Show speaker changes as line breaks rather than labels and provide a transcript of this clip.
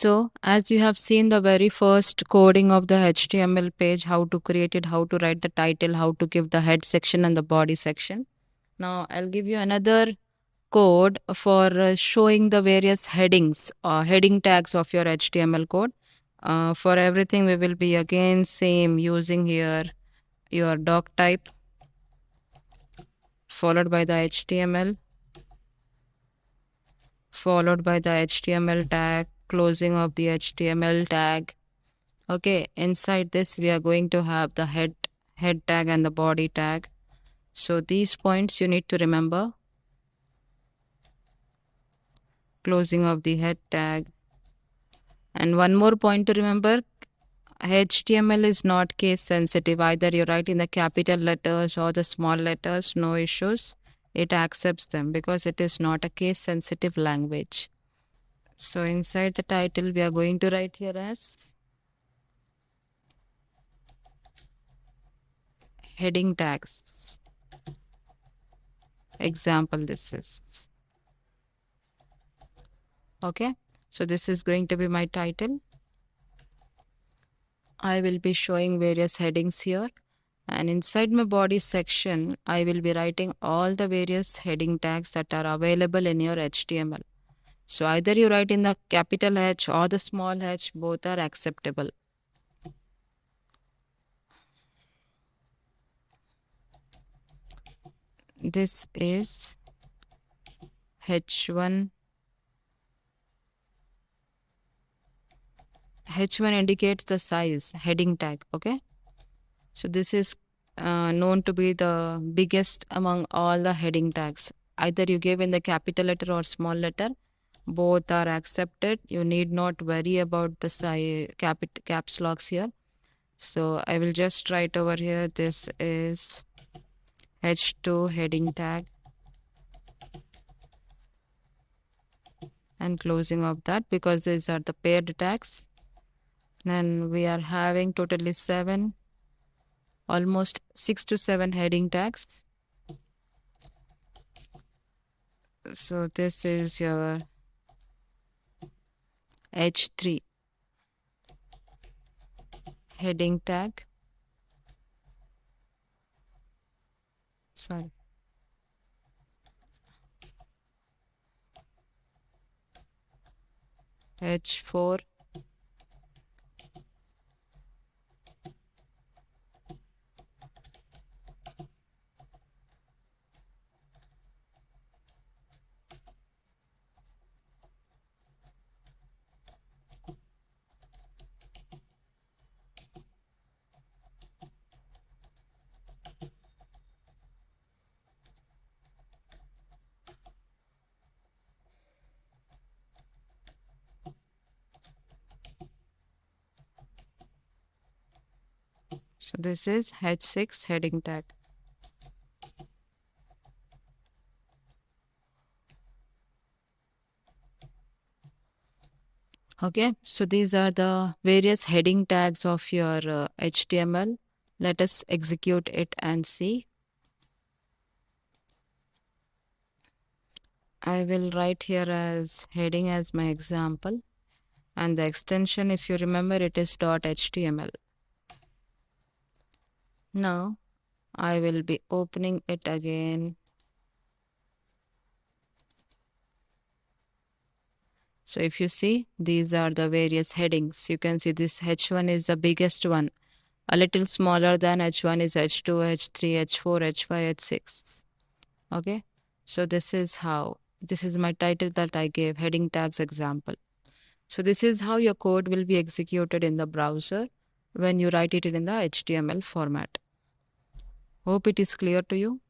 So as you have seen the very first coding of the HTML page, how to create it, how to write the title, how to give the head section and the body section. Now I'll give you another code for showing the various headings or heading tags of your HTML code. For everything we will be again same using here your doc type followed by the HTML followed by the HTML tag, closing of the HTML tag. Okay, inside this we are going to have the head tag and the body tag. So these points you need to remember. Closing of the head tag. And one more point to remember, HTML is not case sensitive. Either you write in the capital letters or the small letters, no issues. It accepts them because it is not a case sensitive language. So inside the title we are going to write here as heading tags. Example this is. Okay, so this is going to be my title. I will be showing various headings here, and inside my body section I will be writing all the various heading tags that are available in your HTML. So either you write in the capital H or the small h, both are acceptable. This is H1. H1 indicates the size, heading tag, okay? So this is known to be the biggest among all the heading tags. Either you give in the capital letter or small letter, both are accepted. You need not worry about the size, caps locks here. So I will just write over here, this is H2 heading tag and closing of that, because these are the paired tags. Then we are having totally 7, almost 6 to 7 heading tags. So this is your H3 heading tag. Sorry. H4 So this is H6 heading tag. Okay, so these are the various heading tags of your HTML. Let us execute it and see. I will write here as heading as my example, and the extension, if you remember, it is .html. Now I will be opening it again. So if you see, these are the various headings. You can see this H1 is the biggest one. A little smaller than H1 is H2, H3, H4, H5, H6. Okay, so this is my title that I gave, heading tags example. So this is how your code will be executed in the browser when you write it in the HTML format. Hope it is clear to you.